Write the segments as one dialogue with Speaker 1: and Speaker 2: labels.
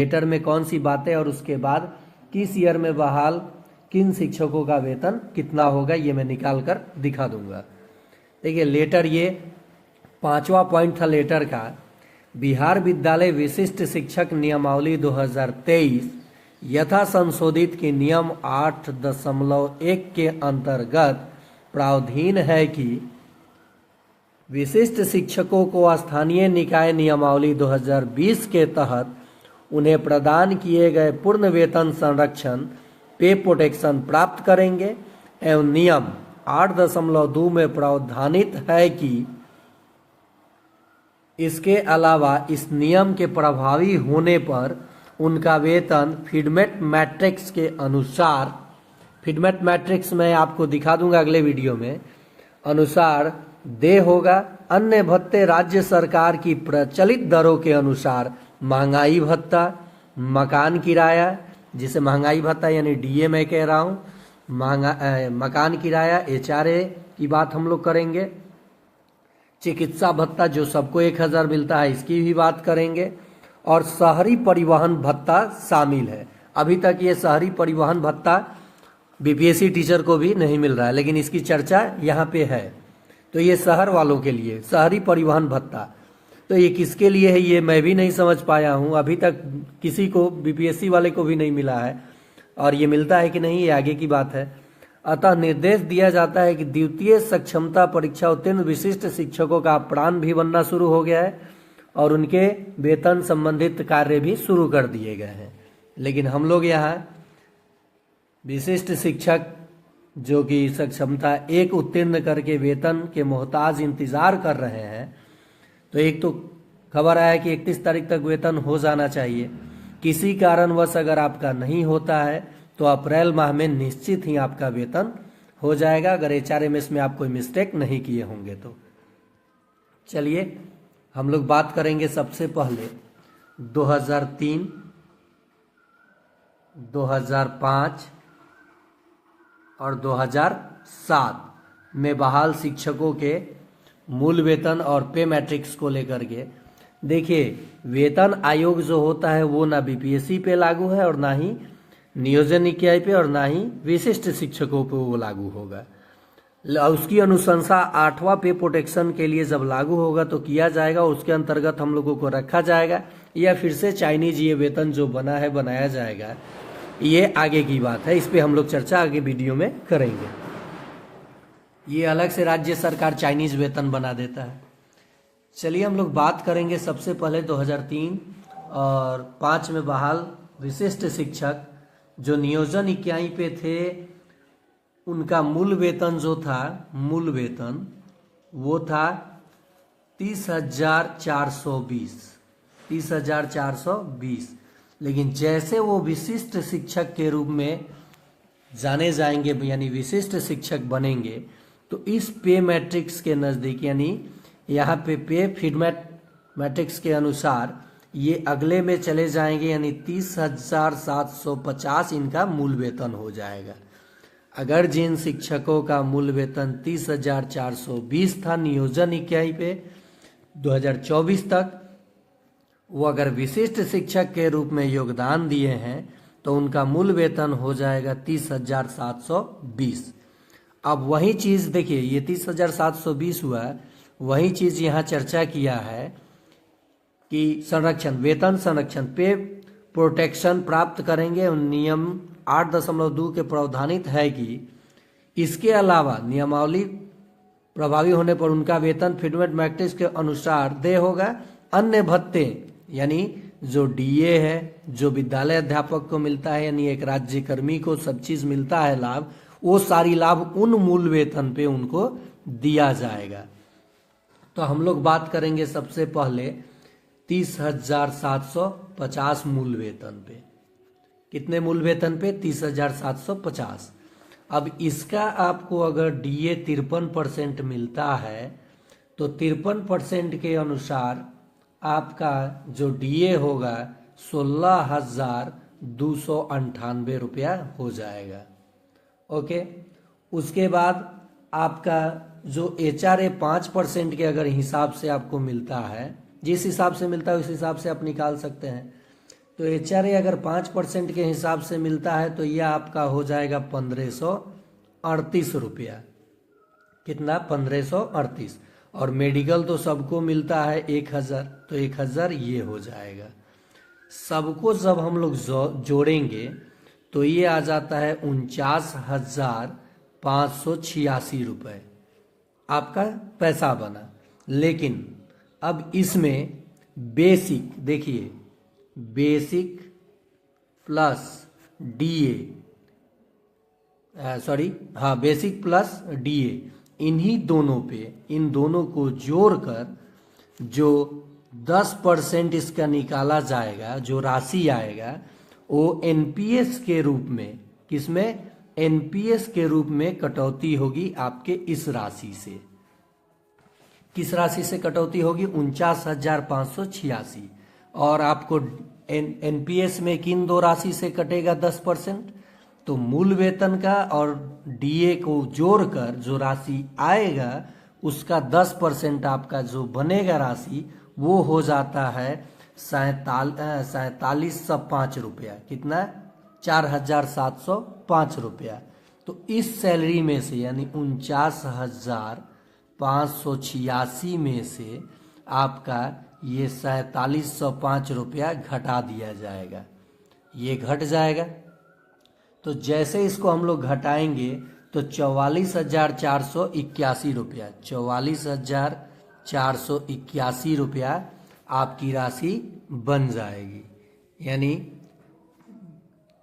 Speaker 1: Letter में कौन सी बातें और उसके बाद किस ईयर में बहाल किन शिक्षकों का वेतन कितना होगा ये मैं निकाल कर दिखा दूंगा। देखिए लेटर, ये 5वां पॉइंट था लेटर का। बिहार विद्यालय विशिष्ट शिक्षक नियमावली 2023 यथा संशोधित के नियम 8.1 के अंतर्गत प्रावधान है कि विशिष्ट शिक्षकों को स्थानीय निकाय नियमावली 2020 के तहत उन्हें प्रदान किए गए पूर्ण वेतन संरक्षण पे प्रोटेक्शन प्राप्त करेंगे एवं नियम 8.2 में प्रावधानित है कि इसके अलावा इस नियम के प्रभावी होने पर उनका वेतन फीडमेट मैट्रिक्स के अनुसार, फीडमेट मैट्रिक्स मैं आपको दिखा दूंगा अगले वीडियो में, अनुसार दे होगा। अन्य भत्ते राज्य सरकार की प्रचलित दरों के अनुसार महंगाई भत्ता, मकान किराया, जिसे महंगाई भत्ता यानी डीए मैं कह रहा हूँ, मकान किराया, एचआरए की बात हम लोग करेंगे, चिकित्सा भत्ता जो सबको 1000 मिलता है इसकी भी बात करेंगे, और शहरी परिवहन भत्ता शामिल है। अभी तक ये शहरी परिवहन भत्ता बीपीएससी टीचर को भी नहीं मिल रहा है, लेकिन इसकी चर्चा यहाँ पे है। तो ये शहर वालों के लिए शहरी परिवहन भत्ता, तो ये किसके लिए है ये मैं भी नहीं समझ पाया हूँ। अभी तक किसी को, बीपीएससी वाले को भी नहीं मिला है, और ये मिलता है कि नहीं ये आगे की बात है। अतः निर्देश दिया जाता है कि द्वितीय सक्षमता परीक्षा उत्तीर्ण विशिष्ट शिक्षकों का प्राण भी बनना शुरू हो गया है और उनके वेतन संबंधित कार्य भी शुरू कर दिए गए हैं। लेकिन हम लोग यहाँ विशिष्ट शिक्षक जो कि सक्षमता 1 उत्तीर्ण करके वेतन के मोहताज इंतजार कर रहे हैं, तो एक तो खबर आया कि 31 तारीख तक वेतन हो जाना चाहिए। किसी कारणवश अगर आपका नहीं होता है तो अप्रैल माह में निश्चित ही आपका वेतन हो जाएगा, अगर एचआरएमएस में आप कोई मिस्टेक नहीं किए होंगे तो। चलिए हम लोग बात करेंगे सबसे पहले 2003, 2005 और 2007 में बहाल शिक्षकों के मूल वेतन और पे मैट्रिक्स को लेकर के। देखिए वेतन आयोग जो होता है वो ना बीपीएससी पे लागू है और ना ही नियोजन इकाई पे और ना ही विशिष्ट शिक्षकों पे वो लागू होगा। उसकी अनुशंसा 8वां पे प्रोटेक्शन के लिए जब लागू होगा तो किया जाएगा, उसके अंतर्गत हम लोगों को रखा जाएगा, या फिर से चाइनीज ये वेतन जो बना है बनाया जाएगा, ये आगे की बात है। इस पे हम लोग चर्चा आगे वीडियो में करेंगे। ये अलग से राज्य सरकार चाइनीज वेतन बना देता है। चलिए हम लोग बात करेंगे सबसे पहले 2003 और 5 में बहाल विशिष्ट शिक्षक जो नियोजन इकाई पे थे, उनका मूल वेतन जो था, मूल वेतन वो था 30,420। लेकिन जैसे वो विशिष्ट शिक्षक के रूप में जाने जाएंगे यानी विशिष्ट शिक्षक बनेंगे, तो इस पे मैट्रिक्स के नज़दीक यानी यहाँ पे फीडमेट मैट्रिक्स के अनुसार ये अगले में चले जाएंगे, यानी 30,750 इनका मूल वेतन हो जाएगा। अगर जिन शिक्षकों का मूल वेतन 30,420 था नियोजन इकाई पे 2024 तक, वो अगर विशिष्ट शिक्षक के रूप में योगदान दिए हैं तो उनका मूल वेतन हो जाएगा 30,720। अब वही चीज देखिए, ये 30,720 हुआ, वही चीज यहाँ चर्चा किया है कि संरक्षण, वेतन संरक्षण पे प्रोटेक्शन प्राप्त करेंगे। नियम 8.2 के प्रावधानित है कि इसके अलावा नियमावली प्रभावी होने पर उनका वेतन फीडमेट मैट्रिक्स के अनुसार दे होगा। अन्य भत्ते यानी जो डीए है, जो विद्यालय अध्यापक को मिलता है, यानी एक राज्य कर्मी को सब चीज मिलता है लाभ, वो सारी लाभ उन मूल वेतन पे उनको दिया जाएगा। तो हम लोग बात करेंगे सबसे पहले 30,750 मूल वेतन पे। कितने मूल वेतन पे? 30,750। अब इसका आपको अगर डीए 53% मिलता है तो 53% के अनुसार आपका जो डीए होगा 16,298 रुपया हो जाएगा। ओके, उसके बाद आपका जो एचआरए 5% के अगर हिसाब से आपको मिलता है, जिस हिसाब से मिलता है उस हिसाब से आप निकाल सकते हैं, तो HRA अगर 5% के हिसाब से मिलता है तो यह आपका हो जाएगा 1538 रुपया। कितना? 1538। और मेडिकल तो सबको मिलता है 1000, तो 1000 ये हो जाएगा। सबको जब हम लोग जोड़ेंगे तो ये आ जाता है 49,586 रुपये आपका पैसा बना। लेकिन अब इसमें बेसिक देखिए, basic plus DA, basic plus DA, इन्हीं दोनों पे, इन दोनों को जोड़कर जो 10% इसका निकाला जाएगा, जो राशि आएगा वो NPS के रूप में, किसमें? NPS के रूप में कटौती होगी आपके इस राशि से। किस राशि से कटौती होगी? 49,586। और आपको NPS में किन दो राशि से कटेगा 10%? तो मूल वेतन का और DA को जोड़कर जो राशि आएगा उसका 10% आपका जो बनेगा राशि वो हो जाता है 4705 रुपया। कितना? 4705 रुपया। तो इस सैलरी में से यानी 49,586 में से आपका ये 4705 रुपया घटा दिया जाएगा। ये घट जाएगा। तो जैसे इसको हम लोग घटाएंगे तो 44,481 रुपया, 44,481 रुपया आपकी राशि बन जाएगी। यानी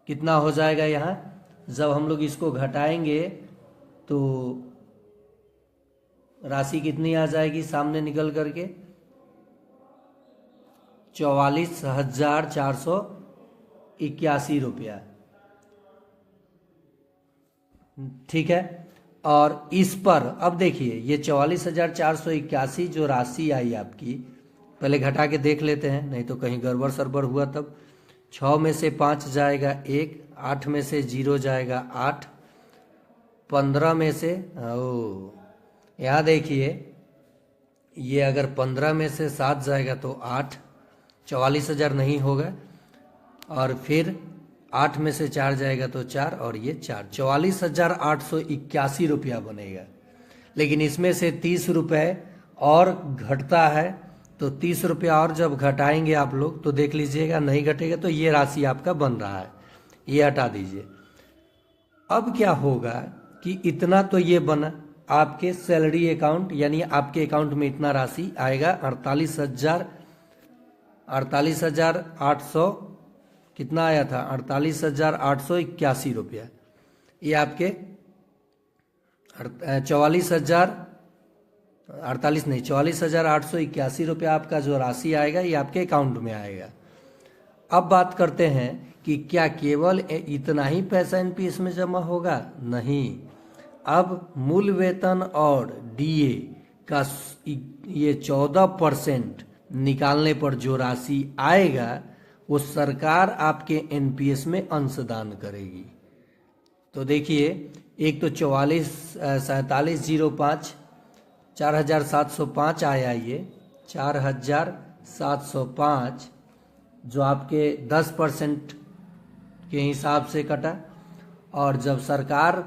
Speaker 1: कितना हो जाएगा? यहाँ जब हम लोग इसको घटाएंगे तो राशि कितनी आ जाएगी सामने निकल करके? 44,481 रुपया। ठीक है। और इस पर अब देखिए ये 44,481 जो राशि आई आपकी, पहले घटा के देख लेते हैं, नहीं तो कहीं गड़बड़ सड़बड़ हुआ तब। 6 में से 5 जाएगा 1, 8 में से 0 जाएगा 8, 15 में से यहाँ देखिए ये अगर 15 में से 7 जाएगा तो 8, 44,000 नहीं होगा। और फिर 8 में से 4 जाएगा तो 4 और ये 4, 44,881 रुपया बनेगा। लेकिन इसमें से 30 रुपये और घटता है, तो 30 रुपया और जब घटाएंगे आप लोग तो देख लीजिएगा नहीं घटेगा, तो ये राशि आपका बन रहा है, ये हटा दीजिए। अब क्या होगा कि इतना तो ये बना आपके सैलरी अकाउंट, यानी आपके अकाउंट में इतना राशि आएगा 48,800 कितना आया था? 48,881 रुपया। ये आपके 44,881 रुपया आपका जो राशि आएगा ये आपके अकाउंट में आएगा। अब बात करते हैं कि क्या केवल इतना ही पैसा NPS में जमा होगा? नहीं। अब मूल वेतन और DA का ये 14% निकालने पर जो राशि आएगा वो सरकार आपके NPS में अंशदान करेगी। तो देखिए एक तो 4705 4,705 आया, ये 4,705 जो आपके 10% के हिसाब से कटा, और जब सरकार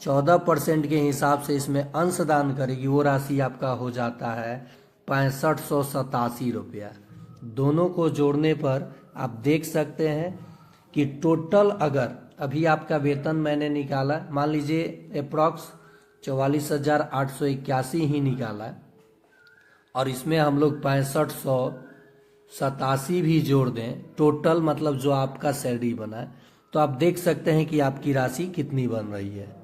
Speaker 1: 14% के हिसाब से इसमें अंशदान करेगी वो राशि आपका हो जाता है 6587 रुपया। दोनों को जोड़ने पर आप देख सकते हैं कि टोटल अगर अभी आपका वेतन मैंने निकाला, मान लीजिए अप्रॉक्स 44,881 ही निकाला, और इसमें हम लोग 6587 भी जोड़ दें, टोटल मतलब जो आपका सैलरी बना है, तो आप देख सकते हैं कि आपकी राशि कितनी बन रही है।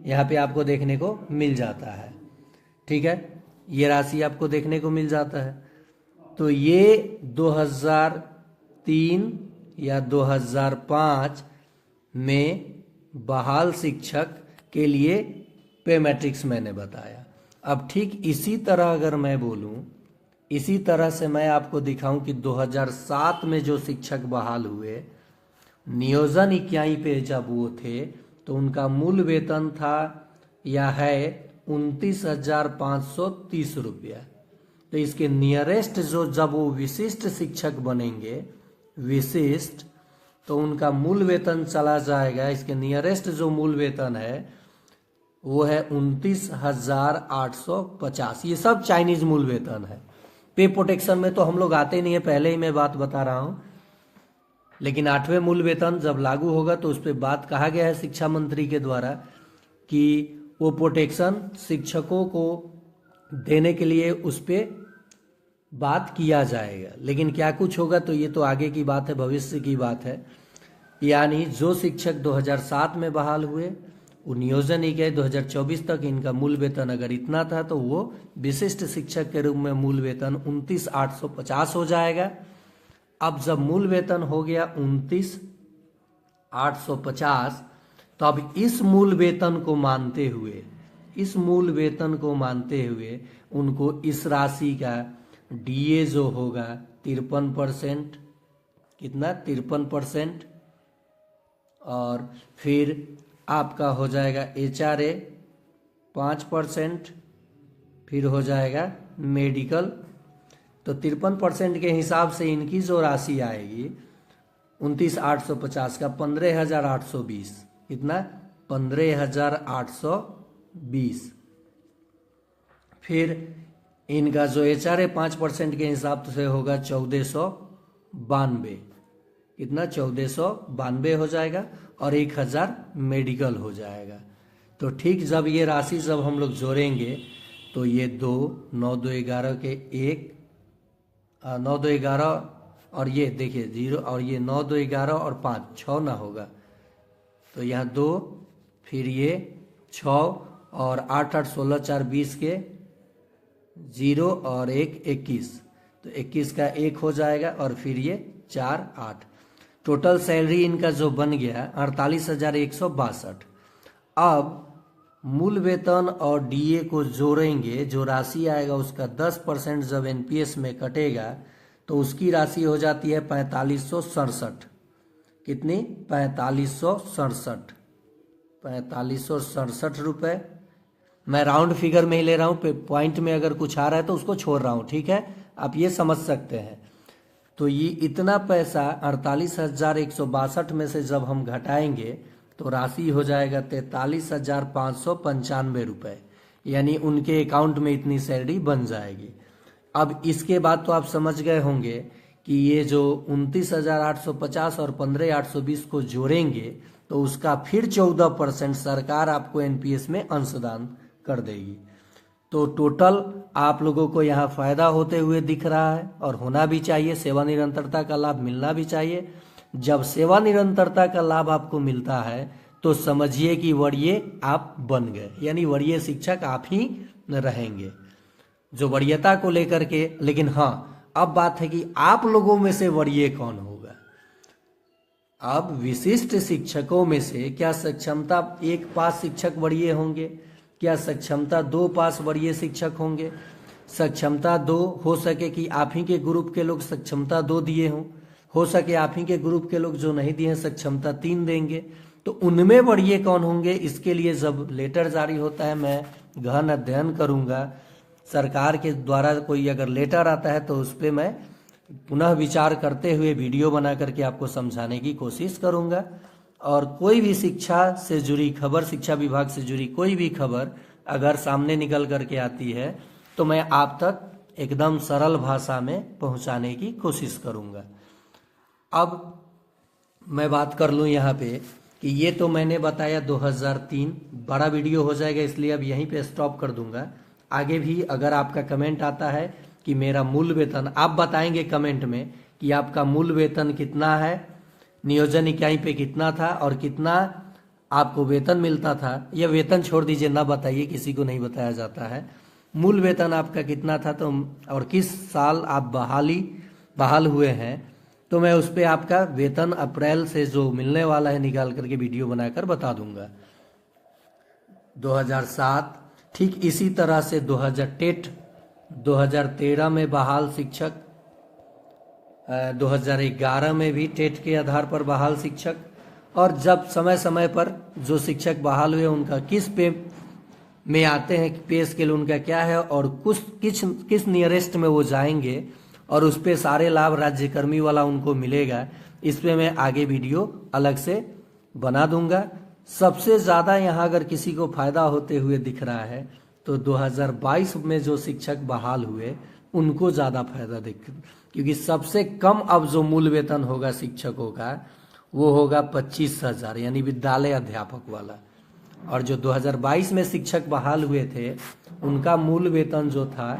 Speaker 1: यहाँ पे आपको देखने को मिल जाता है। ठीक है, ये राशि आपको देखने को मिल जाता है। तो ये 2003 या 2005 में बहाल शिक्षक के लिए पे मैट्रिक्स मैंने बताया। अब ठीक इसी तरह अगर मैं बोलूं, इसी तरह से मैं आपको दिखाऊं कि 2007 में जो शिक्षक बहाल हुए, नियोजन इकाई पे जब वो थे तो उनका मूल वेतन था या है 29,530 रुपया। तो इसके नियरेस्ट जो जब वो विशिष्ट शिक्षक बनेंगे विशिष्ट, तो उनका मूल वेतन चला जाएगा, इसके नियरेस्ट जो मूल वेतन है वो है 29,850। ये सब चाइनीज मूल वेतन है। पे प्रोटेक्शन में तो हम लोग आते नहीं है, पहले ही मैं बात बता रहा हूं, लेकिन 8वें मूल वेतन जब लागू होगा तो उस पर बात कहा गया है शिक्षा मंत्री के द्वारा कि वो प्रोटेक्शन शिक्षकों को देने के लिए उस पर बात किया जाएगा। लेकिन क्या कुछ होगा तो ये तो आगे की बात है, भविष्य की बात है। यानी जो शिक्षक 2007 में बहाल हुए वो नियोजन ही गए 2024 तक, इनका मूल वेतन अगर इतना था तो वो विशिष्ट शिक्षक के रूप में मूल वेतन 29,850 हो जाएगा। अब जब मूल वेतन हो गया 29,850, तो अब इस मूल वेतन को मानते हुए उनको इस राशि का डीए जो होगा 53%, कितना 53%, और फिर आपका हो जाएगा एचआरए 5%, फिर हो जाएगा मेडिकल। तो 53% के हिसाब से इनकी जो राशि आएगी 29,850 का 15,820, कितना 15,820। फिर इनका जो एचआरए 5% के हिसाब से होगा 1492, कितना 1492 हो जाएगा, और 1,000 मेडिकल हो जाएगा। तो ठीक जब ये राशि जब हम लोग जोड़ेंगे तो ये 2 9 2 11 के 1 9 2 11, और ये देखिए 0, और ये 9 2 11 और 5 6 ना होगा, तो यहाँ 2, फिर ये 6, और 8 8 16 4 20 के 0 और 1 21, तो 21 का 1 हो जाएगा, और फिर ये 4 8। टोटल सैलरी इनका जो बन गया 48,162। अब मूल वेतन और डीए को जोड़ेंगे, जो राशि आएगा उसका 10% जब एनपीएस में कटेगा तो उसकी राशि हो जाती है 4567। कितनी 4567 रुपए। मैं राउंड फिगर में ही ले रहा हूँ, पॉइंट में अगर कुछ आ रहा है तो उसको छोड़ रहा हूँ, ठीक है, आप ये समझ सकते हैं। तो ये इतना पैसा 48,162 में से जब हम घटाएंगे तो राशि हो जाएगा 43,595 रुपए, यानी उनके अकाउंट में इतनी सैलरी बन जाएगी। अब इसके बाद तो आप समझ गए होंगे कि ये जो 29,850 और 15,820 को जोड़ेंगे तो उसका फिर 14% सरकार आपको एनपीएस में अंशदान कर देगी। तो टोटल आप लोगों को यहाँ फायदा होते हुए दिख रहा है, और होना भी चाहिए। सेवा निरंतरता का लाभ मिलना भी चाहिए। जब सेवा निरंतरता का लाभ आपको मिलता है तो समझिए कि वरीय आप बन गए, यानी वरीय शिक्षक आप ही रहेंगे, जो वरीयता को लेकर के। लेकिन हाँ, अब बात है कि आप लोगों में से वरीय कौन होगा। अब विशिष्ट शिक्षकों में से क्या सक्षमता 1 पास शिक्षक वरीय होंगे, क्या सक्षमता 2 पास वरीय शिक्षक होंगे। सक्षमता 2 हो सके कि आप ही के ग्रुप के लोग सक्षमता 2 दिए हों, हो सके आप ही के ग्रुप के लोग जो नहीं दिए हैं सक्षमता 3 देंगे। तो उनमें वरीय कौन होंगे, इसके लिए जब लेटर जारी होता है मैं गहन अध्ययन करूंगा। सरकार के द्वारा कोई अगर लेटर आता है तो उस पर मैं पुनः विचार करते हुए वीडियो बना करके आपको समझाने की कोशिश करूंगा। और कोई भी शिक्षा से जुड़ी खबर, शिक्षा विभाग से जुड़ी कोई भी खबर अगर सामने निकल करके आती है तो मैं आप तक एकदम सरल भाषा में पहुंचाने की कोशिश करूंगा। अब मैं बात कर लूं यहाँ पे कि ये तो मैंने बताया 2003, बड़ा वीडियो हो जाएगा इसलिए अब यहीं पे स्टॉप कर दूंगा। आगे भी अगर आपका कमेंट आता है कि मेरा मूल वेतन, आप बताएंगे कमेंट में कि आपका मूल वेतन कितना है, नियोजन इकाई पे कितना था और कितना आपको वेतन मिलता था। यह वेतन छोड़ दीजिए, ना बताइए, किसी को नहीं बताया जाता है। मूल वेतन आपका कितना था तो और किस साल आप बहाल हुए हैं, तो मैं उस पर आपका वेतन अप्रैल से जो मिलने वाला है निकाल करके वीडियो बनाकर बता दूंगा। 2007, ठीक इसी तरह से 2013 में बहाल शिक्षक, 2011 में भी टेट के आधार पर बहाल शिक्षक, और जब समय समय पर जो शिक्षक बहाल हुए उनका किस पे में आते हैं, पे स्केल उनका क्या है और किस नियरेस्ट में वो जाएंगे, और उस पे सारे लाभ राज्यकर्मी वाला उनको मिलेगा। इस पे मैं आगे वीडियो अलग से बना दूंगा। सबसे ज़्यादा यहाँ अगर किसी को फायदा होते हुए दिख रहा है तो 2022 में जो शिक्षक बहाल हुए उनको ज़्यादा फायदा दिख, क्योंकि सबसे कम अब जो मूल वेतन होगा शिक्षकों का वो होगा 25,000, यानी विद्यालय अध्यापक वाला। और जो 2022 में शिक्षक बहाल हुए थे उनका मूल वेतन जो था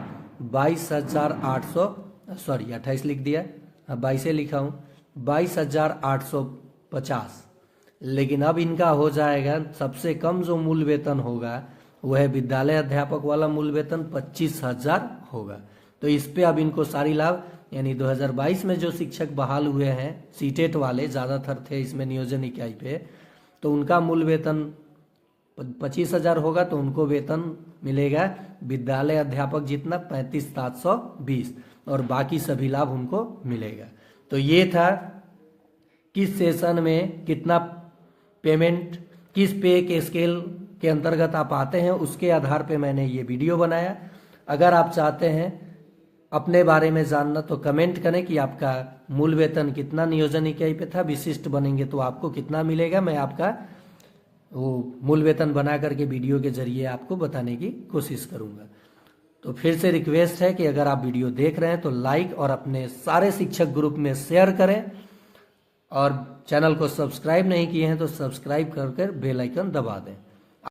Speaker 1: 28 लिख दिया, 22 लिखा हूँ, 22,850। लेकिन अब इनका हो जाएगा, सबसे कम जो मूल वेतन होगा वह है विद्यालय अध्यापक वाला मूल वेतन 25,000 होगा। तो इस पे अब इनको सारी लाभ, यानी 2022 में जो शिक्षक बहाल हुए हैं सीटेट वाले ज़्यादातर थे इसमें नियोजन इकाई पे, तो उनका मूल वेतन 25,000 होगा। तो उनको वेतन मिलेगा विद्यालय अध्यापक जितना 35,720, और बाकी सभी लाभ उनको मिलेगा। तो ये था किस सेशन में कितना पेमेंट, किस पे के स्केल के अंतर्गत आप आते हैं, उसके आधार पे मैंने ये वीडियो बनाया। अगर आप चाहते हैं अपने बारे में जानना तो कमेंट करें कि आपका मूल वेतन कितना नियोजन इकाई पे था, विशिष्ट बनेंगे तो आपको कितना मिलेगा। मैं आपका वो मूल वेतन बना करके वीडियो के जरिए आपको बताने की कोशिश करूंगा। तो फिर से रिक्वेस्ट है कि अगर आप वीडियो देख रहे हैं तो लाइक और अपने सारे शिक्षक ग्रुप में शेयर करें, और चैनल को सब्सक्राइब नहीं किए हैं तो सब्सक्राइब करके बेल आइकन दबा दें।